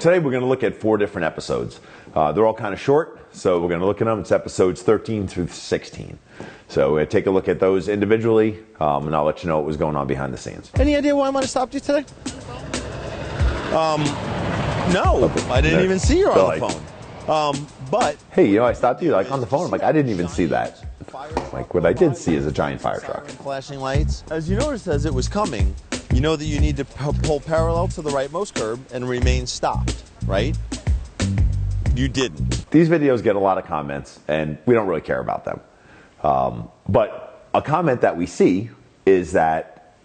Today we're going to look at 4 different episodes. They're all kind of short, so we're going to look at them. It's episodes 13 through 16. So take a look at those individually, and I'll let you know what was going on behind the scenes. Any idea why I might have stopped you today? No, I didn't even see you on the phone. But hey, you know, I stopped you like on the phone. I'm like, I didn't even see that. Like, what I did see is a giant fire truck. Flashing lights. As you noticed as it was coming, you know that you need to pull parallel to the rightmost curb and remain stopped, right? You didn't. These videos get a lot of comments, and we don't really care about them. But a comment that we see is that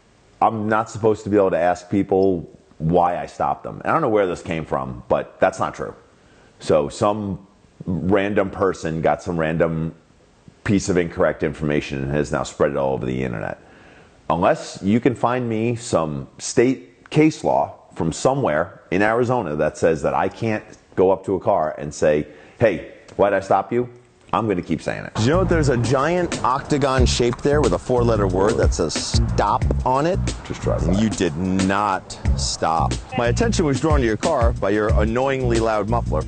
I'm not supposed to be able to ask people why I stopped them. And I don't know where this came from, but that's not true. So some random person got some random piece of incorrect information and has now spread it all over the internet. Unless you can find me some state case law from somewhere in Arizona that says that I can't go up to a car and say, hey, why'd I stop you? I'm going to keep saying it. Did you know that there's a giant octagon shape there with a 4-letter word that says stop on it? Just drive by. You did not stop. My attention was drawn to your car by your annoyingly loud muffler.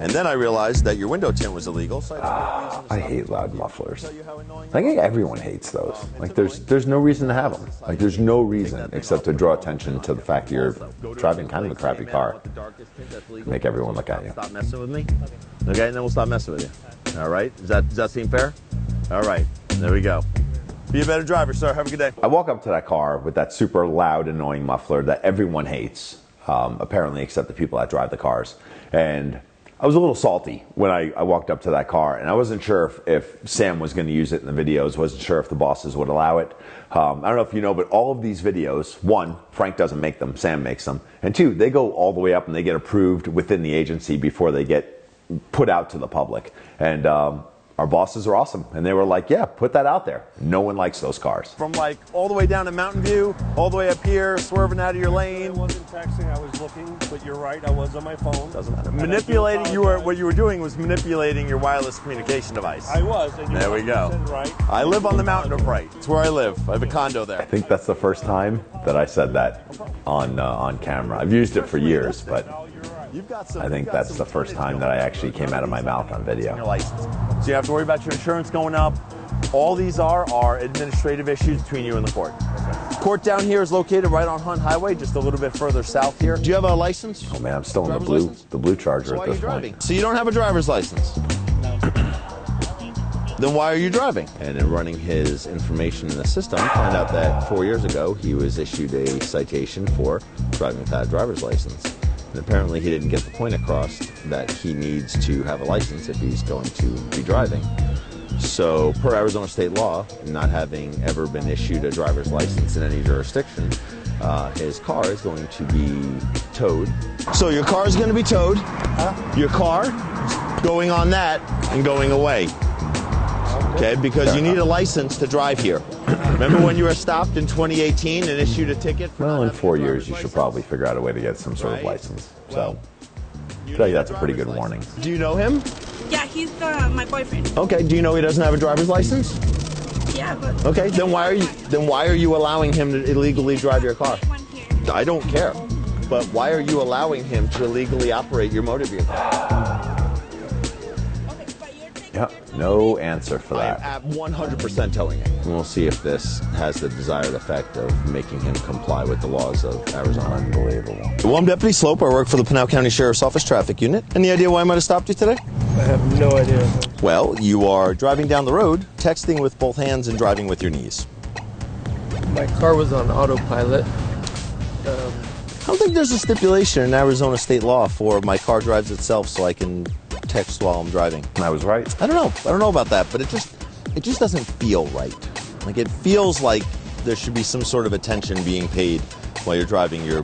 And then I realized that your window tint was illegal. So I hate loud mufflers. I think everyone hates those. Like there's no reason to have them. Like there's no reason except to draw attention to the fact that you're driving kind of a crappy car. Make everyone look at you. Stop messing with me. Okay, and then we'll stop messing with you. All right? Does that seem fair? All right. There we go. Be a better driver, sir. Have a good day. I walk up to that car with that super loud, annoying muffler that everyone hates, apparently except the people that drive the cars. And I was a little salty when I walked up to that car, and I wasn't sure if Sam was going to use it in the videos, wasn't sure if the bosses would allow it. I don't know if you know, but all of these videos, 1, Frank doesn't make them, Sam makes them, and 2, they go all the way up and they get approved within the agency before they get put out to the public. And our bosses are awesome, and they were like, yeah, put that out there. No one likes those cars. From like all the way down to Mountain View, all the way up here, swerving out of your lane. I wasn't texting, I was looking, but you're right, I was on my phone. Doesn't matter. Manipulating, what you were doing was manipulating your wireless communication device. I was. And there we go. Right. I live on the mountain of right. It's where I live. I have a condo there. I think that's the first time that I said that on camera. I've used it for years, but I think that's the first time that I actually came out of my mouth on video. Your license. So you have to worry about your insurance going up. All these are administrative issues between you and the court. Court down here is located right on Hunt Highway, just a little bit further south here. Do you have a license? Oh man, I'm still in the blue Charger so at this point. So you don't have a driver's license? No. Then why are you driving? And in running his information in the system, found out that 4 years ago he was issued a citation for driving without a driver's license. And apparently he didn't get the point across that he needs to have a license if he's going to be driving. So per Arizona state law, not having ever been issued a driver's license in any jurisdiction, his car is going to be towed. So your car is going to be towed. Your car going on that and going away. Okay, because you need a license to drive here. Remember when you were stopped in 2018 and issued a ticket? Well, in 4 years, you should probably figure out a way to get some sort of license. So, I tell you, that's a pretty good warning. Do you know him? Yeah, he's my boyfriend. Okay. Do you know he doesn't have a driver's license? Yeah, but okay. Then why are you allowing him to illegally drive your car? I don't care. But why are you allowing him to illegally operate your motor vehicle? Yeah, no answer for that. I'm 100% towing it. And we'll see if this has the desired effect of making him comply with the laws of Arizona. Unbelievable. Well, I'm Deputy Sloup. I work for the Pinal County Sheriff's Office Traffic Unit. Any idea why I might have stopped you today? I have no idea. Well, you are driving down the road, texting with both hands and driving with your knees. My car was on autopilot. I don't think there's a stipulation in Arizona state law for my car drives itself so I can text while I'm driving. I was right. I don't know about that, but it just doesn't feel right. Like it feels like there should be some sort of attention being paid while you're driving your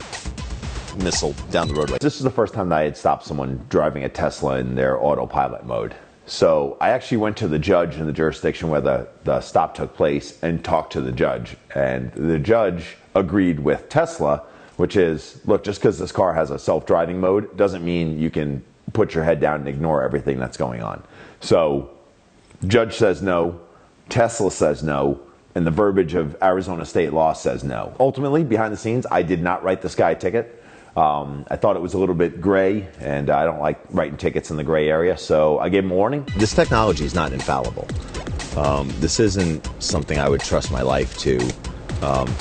missile down the roadway. This is the first time that I had stopped someone driving a Tesla in their autopilot mode. So I actually went to the judge in the jurisdiction where the stop took place and talked to the judge. And the judge agreed with Tesla, which is, look, just because this car has a self-driving mode doesn't mean you can put your head down and ignore everything that's going on. So judge says no, Tesla says no, and the verbiage of Arizona state law says no. Ultimately, behind the scenes, I did not write this guy a ticket. I thought it was a little bit gray, and I don't like writing tickets in the gray area, so I gave him a warning. This technology is not infallible. This isn't something I would trust my life to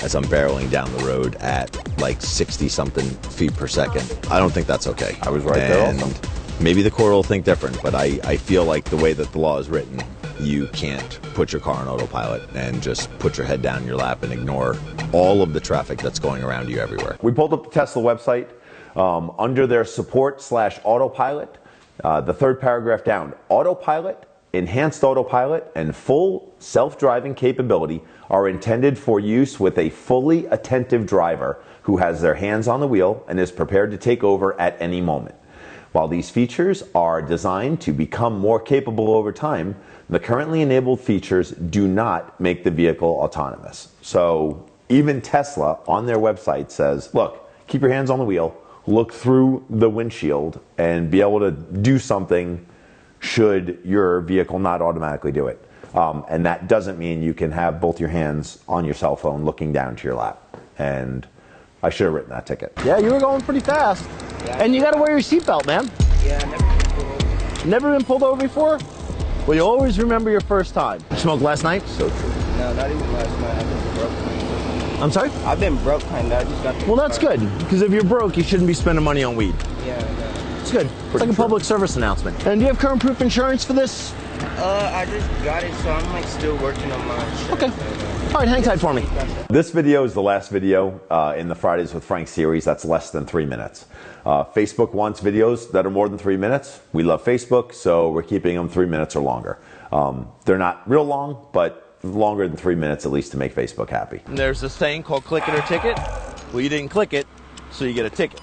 as I'm barreling down the road at like 60-something feet per second. I don't think that's okay. I was right there also. Maybe the court will think different, but I feel like the way that the law is written, you can't put your car on autopilot and just put your head down in your lap and ignore all of the traffic that's going around you everywhere. We pulled up the Tesla website. Under their support/autopilot, the third paragraph down, autopilot, enhanced autopilot, and full self-driving capability are intended for use with a fully attentive driver who has their hands on the wheel and is prepared to take over at any moment. While these features are designed to become more capable over time, the currently enabled features do not make the vehicle autonomous. So even Tesla on their website says, look, keep your hands on the wheel, look through the windshield, and be able to do something should your vehicle not automatically do it. And that doesn't mean you can have both your hands on your cell phone looking down to your lap. And I should have written that ticket. Yeah, you were going pretty fast. Yeah, and you got to wear your seatbelt, man. Yeah, I never been pulled over. Never been pulled over before? Well, you always remember your first time. You smoked last night? So true. No, not even last night. I've been broke. I'm sorry? I've been broke kind of. I just got the Well, that's car. good, because if you're broke, you shouldn't be spending money on weed. Yeah, I know. It's good. It's like a public service announcement. And do you have current proof insurance for this? I just got it, so I'm like still working on my insurance. Okay. All right, hang tight for me. This video is the last video in the Fridays with Frank series. That's less than 3 minutes. Facebook wants videos that are more than 3 minutes. We love Facebook, so we're keeping them 3 minutes or longer. They're not real long, but longer than 3 minutes at least to make Facebook happy. There's this thing called click it or ticket. Well, you didn't click it, so you get a ticket.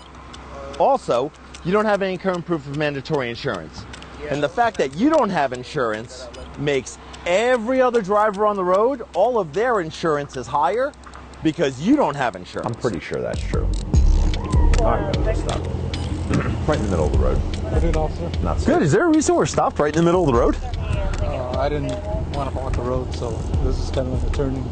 Also, you don't have any current proof of mandatory insurance. And the fact that you don't have insurance makes every other driver on the road, all of their insurance is higher because you don't have insurance. I'm pretty sure that's true. All right, stop. Right in the middle of the road. I did, officer. Not safe. Good. Is there a reason we're stopped right in the middle of the road? I didn't want to block the road, so this is kind of like a turning.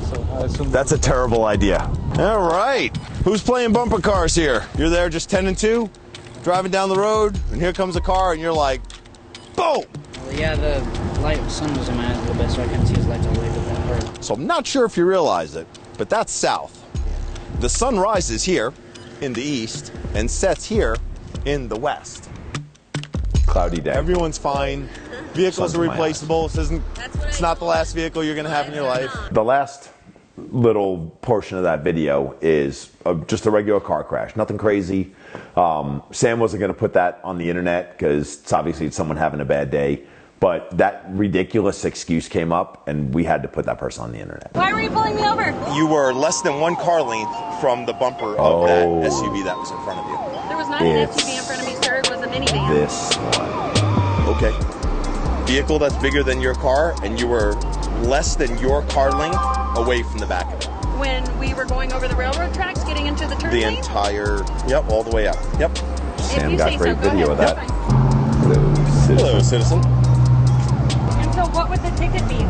So I assume That's a terrible idea. All right. Who's playing bumper cars here? You're there just 10 and 2, driving down the road, and here comes a car, and you're like, boom! Well, yeah, the light sun was in my eyes a little bit, so I couldn't see his lights all the way to that part. So I'm not sure if you realize it, but that's south. The sun rises here in the east and sets here in the west. Cloudy day. Everyone's fine. Vehicles Sun's are in my replaceable. It's not the last vehicle you're going to have in your life. The last little portion of that video is just a regular car crash. Nothing crazy. Sam wasn't going to put that on the internet because it's obviously someone having a bad day. But that ridiculous excuse came up, and we had to put that person on the internet. Why were you pulling me over? You were less than 1 car length from the bumper of that SUV that was in front of you. There was not an SUV in front of me, sir. It was a minivan. This one. Okay. Vehicle that's bigger than your car, and you were less than your car length away from the back of it. When we were going over the railroad tracks, getting into the turn The lane? entire, yep, all the way up. Yep. Sam you got say great so, go video of ahead. that. That's fine. Hello, citizen. And so what would the ticket be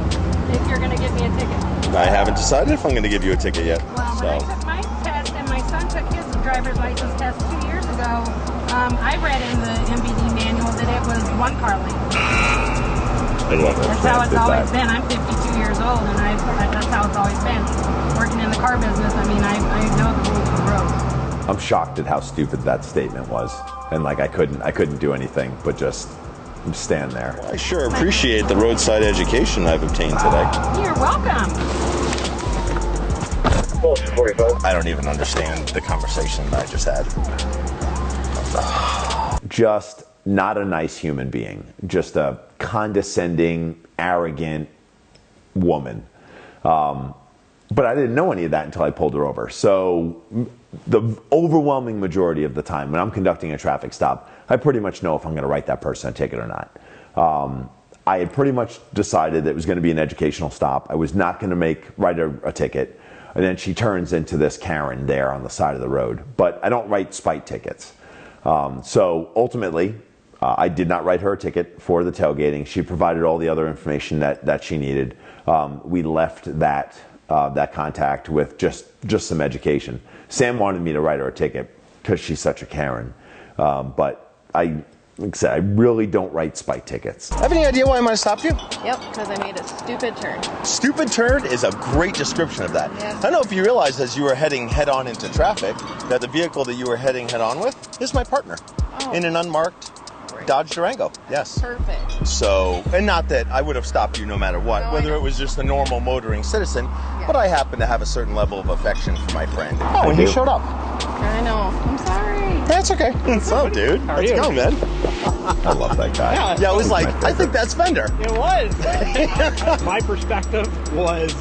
if you're going to give me a ticket? I haven't decided if I'm going to give you a ticket yet. Well, when I took my test and my son took his driver's license test 2 years ago, I read in the MVD manual that it was 1 car length. I love it. That's how it's always been. I'm 52 years old, and that's how it's always been. Working in the car business, I mean, I know the rules of the road. I'm shocked at how stupid that statement was, and like I couldn't do anything but just stand there. I sure appreciate the roadside education I've obtained today. You're welcome. I don't even understand the conversation that I just had. Just not a nice human being. Just a condescending, arrogant woman. But I didn't know any of that until I pulled her over. So the overwhelming majority of the time when I'm conducting a traffic stop, I pretty much know if I'm going to write that person a ticket or not. I had pretty much decided that it was going to be an educational stop. I was not going to write a ticket. And then she turns into this Karen there on the side of the road. But I don't write spite tickets. So ultimately, I did not write her a ticket for the tailgating. She provided all the other information that she needed. We left that that contact with just some education. Sam wanted me to write her a ticket because she's such a Karen. But like I said, I really don't write spike tickets. Have any idea why I might have stopped you? Yep, because I made a stupid turn. Stupid turn is a great description of that. Yes. I don't know if you realized as you were heading head on into traffic that the vehicle that you were heading head on with is my partner in an unmarked Dodge Durango. Yes. Perfect. So, and not that I would have stopped you no matter what, No, whether it was just a normal motoring citizen, but I happen to have a certain level of affection for my friend. Oh, and you showed up. I know. I'm sorry. That's okay. So, dude, let's go, man. I love that guy. Yeah, it was like, I think that's Fender. It was. My perspective was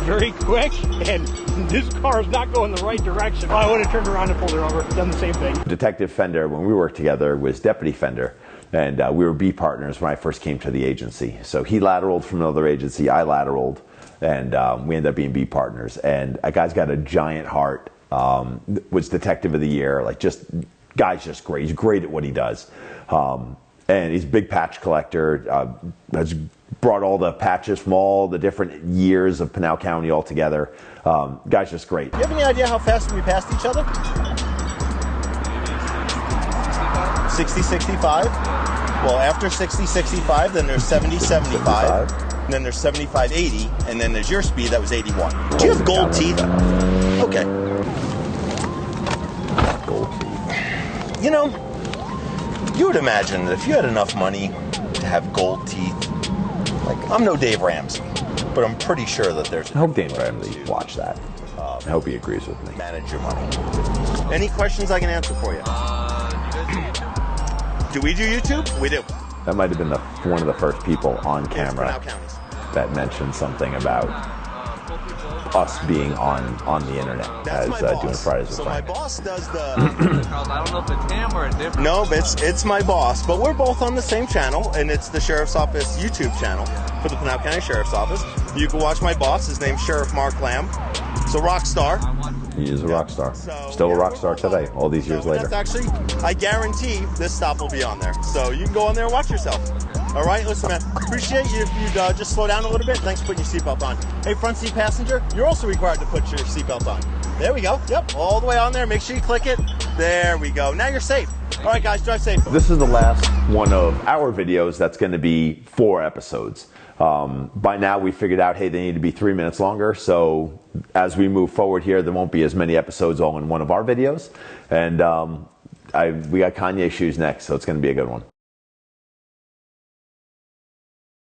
very quick, and this car is not going the right direction. I would have turned around and pulled her over, done the same thing. Detective Fender, when we worked together, was Deputy Fender. And we were B partners when I first came to the agency. So he lateraled from another agency, I lateraled, and we ended up being B partners. And a guy's got a giant heart, was Detective of the Year, like guy's just great. He's great at what he does. And he's a big patch collector, has brought all the patches from all the different years of Pinal County all together. Guy's just great. You have any idea how fast we passed each other? 60, 65. Well, after 60, 65, then there's 70, 75. And then there's 75, 80. And then there's your speed, that was 81. Do you have gold teeth? Okay. Gold teeth. You know, you would imagine that if you had enough money to have gold teeth, like, I'm no Dave Ramsey, but I'm pretty sure that there's... I hope Dave Ramsey watched that. I hope he agrees with me. Manage your money. Any questions I can answer for you? Do we do YouTube? We do. That might have been one of the first people on camera that mentioned something about us being on the internet as doing Fridays with Frank. My boss does the... I don't know if it's him or a different... No, it's my boss, but we're both on the same channel, and it's the Sheriff's Office YouTube channel for the Pinal County Sheriff's Office. You can watch my boss. His name's Sheriff Mark Lamb. So rock star. He is a rock star. Still a rock star today, all these years later. That's actually, I guarantee this stop will be on there. So you can go on there and watch yourself. All right, listen, man. Appreciate you if you'd just slow down a little bit. Thanks for putting your seatbelt on. Hey, front seat passenger, you're also required to put your seatbelt on. There we go. Yep, all the way on there. Make sure you click it. There we go. Now you're safe. All right, guys, drive safe. This is the last one of our videos that's going to be 4 episodes. By now we figured out, hey, they need to be 3 minutes longer. So as we move forward here, there won't be as many episodes all in one of our videos. And we got Kanye shoes next, so it's going to be a good one.